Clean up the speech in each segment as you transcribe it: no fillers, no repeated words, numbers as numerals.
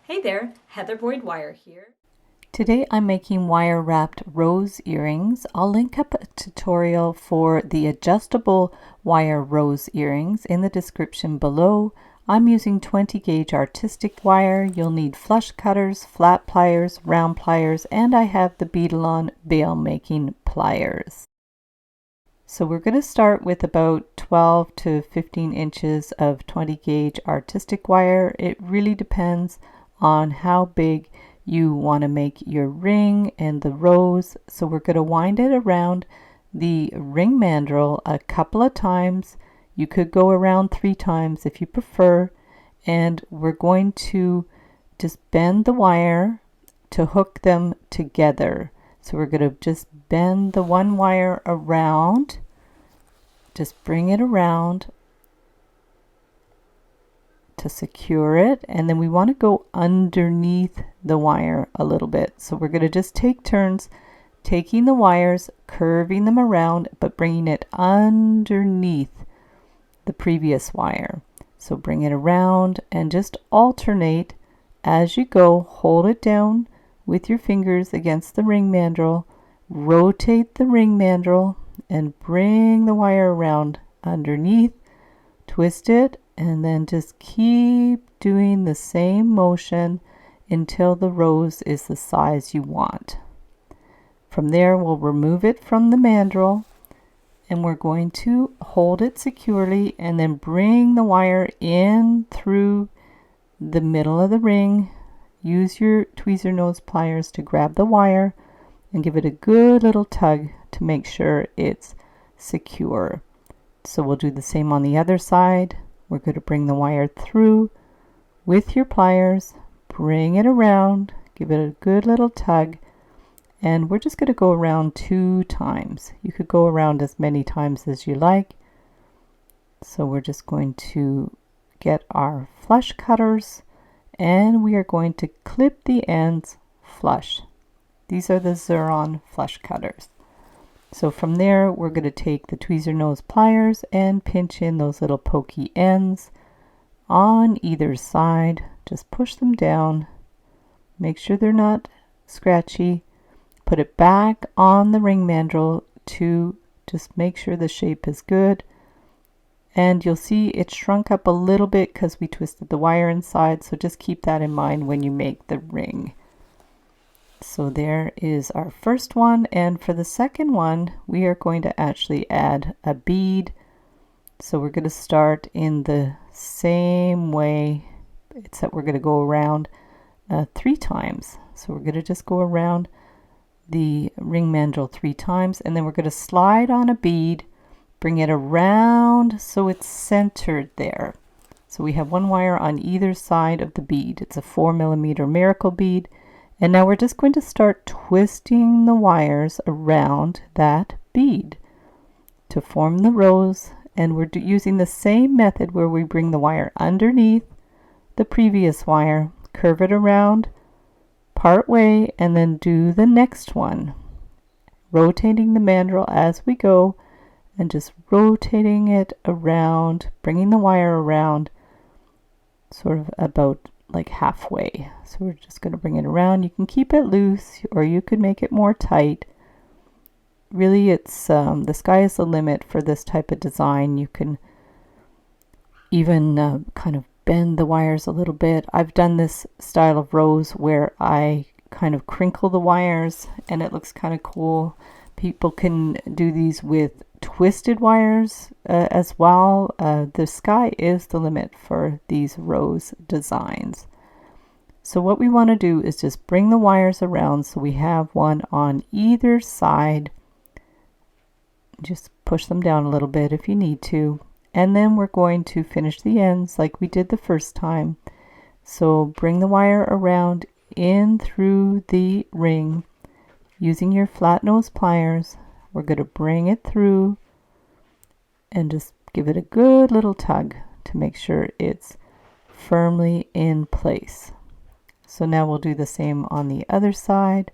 Hey there, Heather Boyd Wire here. Today I'm making wire wrapped rose earrings. I'll link up a tutorial for the adjustable wire rose earrings in the description below. I'm using 20 gauge artistic wire. You'll need flush cutters, flat pliers, round pliers, and I have the Beadalon bail making pliers. So we're going to start with about 12 to 15 inches of 20 gauge artistic wire. It really depends on how big you want to make your ring and the rose. So we're going to wind it around the ring mandrel a couple of times. You could go around 3 times if you prefer. And we're going to just bend the wire to hook them together. So we're going to just bend the one wire around. Just bring it around to secure it, and then we want to go underneath the wire a little bit. So we're going to just take turns taking the wires, curving them around, but bringing it underneath the previous wire. So bring it around and just alternate as you go. Hold it down with your fingers against the ring mandrel, rotate the ring mandrel, and bring the wire around underneath, twist it, and then just keep doing the same motion until the rose is the size you want. From there, we'll remove it from the mandrel, and we're going to hold it securely and then bring the wire in through the middle of the ring. Use your tweezer nose pliers to grab the wire and give it a good little tug to make sure it's secure. So we'll do the same on the other side. We're going to bring the wire through with your pliers, bring it around, give it a good little tug, and we're just going to go around 2 times. You could go around as many times as you like. So we're just going to get our flush cutters and we are going to clip the ends flush. These are the Xuron flush cutters. So from there, we're going to take the tweezer nose pliers and pinch in those little pokey ends on either side. Just push them down. Make sure they're not scratchy. Put it back on the ring mandrel to just make sure the shape is good. And you'll see it shrunk up a little bit because we twisted the wire inside. So just keep that in mind when you make the ring. So there is our first one, and for the second one we are going to actually add a bead. So we're going to start in the same way, except we're going to go around 3 times. So we're going to just go around the ring mandrel 3 times, and then we're going to slide on a bead, bring it around so it's centered there. So we have 1 wire on either side of the bead. It's a 4mm miracle bead. And now we're just going to start twisting the wires around that bead to form the rose. And we're using the same method where we bring the wire underneath the previous wire, curve it around part way, and then do the next one. Rotating the mandrel as we go and just rotating it around, bringing the wire around sort of about like halfway. So we're just going to bring it around. You can keep it loose or you could make it more tight. Really, it's the sky is the limit for this type of design. You can even kind of bend the wires a little bit. I've done this style of rose where I kind of crinkle the wires and it looks kind of cool. People can do these with twisted wires as well. The sky is the limit for these rose designs. So what we want to do is just bring the wires around so we have one on either side. Just push them down a little bit if you need to. And then we're going to finish the ends like we did the first time. So bring the wire around in through the ring using your flat nose pliers. We're going to bring it through and just give it a good little tug to make sure it's firmly in place. So now we'll do the same on the other side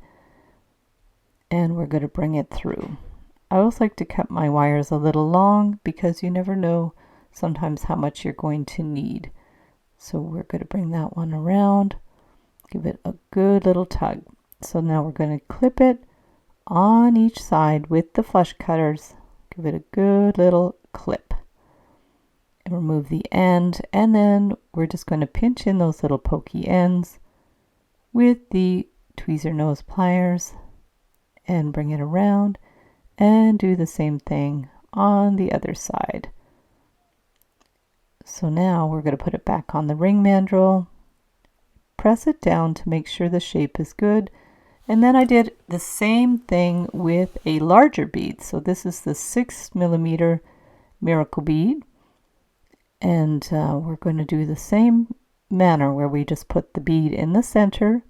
and we're going to bring it through. I always like to cut my wires a little long because you never know sometimes how much you're going to need. So we're going to bring that one around Give it a good little tug. So now we're going to clip it on each side with the flush cutters. Give it a good little clip. And remove the end, and then we're just going to pinch in those little pokey ends with the tweezer nose pliers and bring it around and do the same thing on the other side. So now we're going to put it back on the ring mandrel, press it down to make sure the shape is good, and then I did the same thing with a larger bead. So this is the 6mm miracle bead, and we're going to do the same manner where we just put the bead in the center,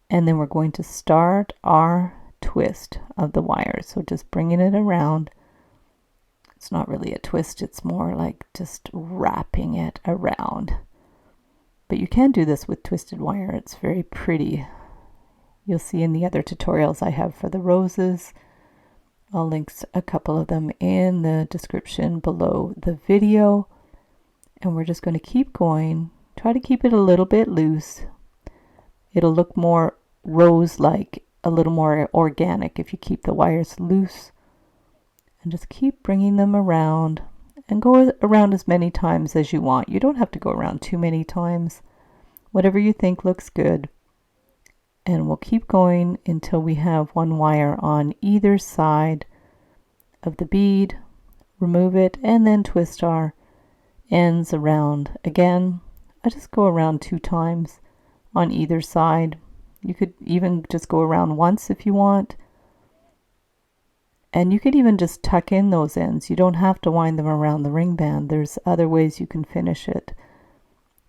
and then we're going to start our twist of the wire. So just bringing it around. It's not really a twist, it's more like just wrapping it around. But you can do this with twisted wire. It's very pretty. You'll see in the other tutorials I have for the roses. I'll link a couple of them in the description below the video. And we're just going to keep going. Try to keep it a little bit loose. It'll look more rose-like, a little more organic if you keep the wires loose. And just keep bringing them around and go around as many times as you want. You don't have to go around too many times. Whatever you think looks good. And we'll keep going until we have one wire on either side of the bead. Remove it and then twist our ends around again. I just go around 2 times on either side. You could even just go around once if you want. And you could even just tuck in those ends. You don't have to wind them around the ring band. There's other ways you can finish it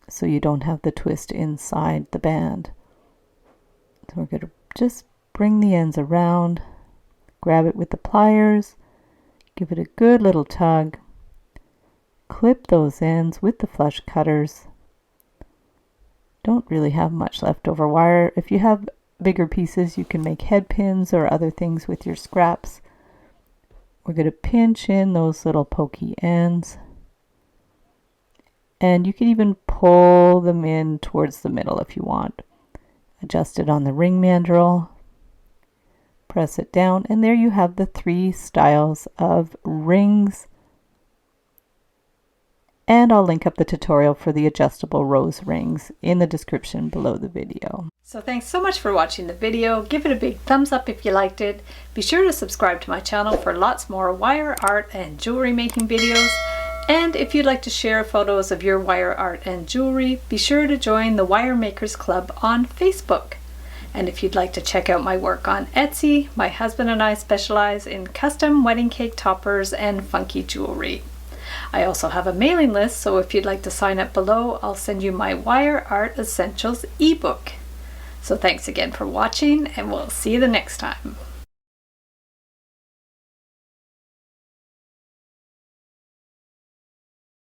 so you don't have the twist inside the band. So we're going to just bring the ends around, grab it with the pliers, give it a good little tug, clip those ends with the flush cutters. Don't really have much leftover wire. If you have bigger pieces, you can make head pins or other things with your scraps. We're going to pinch in those little pokey ends. And you can even pull them in towards the middle if you want. Adjust it on the ring mandrel. Press it down, and there you have the 3 styles of rings. And I'll link up the tutorial for the adjustable rose rings in the description below the video. So thanks so much for watching the video. Give it a big thumbs up if you liked it. Be sure to subscribe to my channel for lots more wire art and jewelry making videos. And if you'd like to share photos of your wire art and jewelry, be sure to join the Wire Makers Club on Facebook. And if you'd like to check out my work on Etsy, my husband and I specialize in custom wedding cake toppers and funky jewelry. I also have a mailing list, so if you'd like to sign up below, I'll send you my Wire Art Essentials ebook. So thanks again for watching, and we'll see you the next time.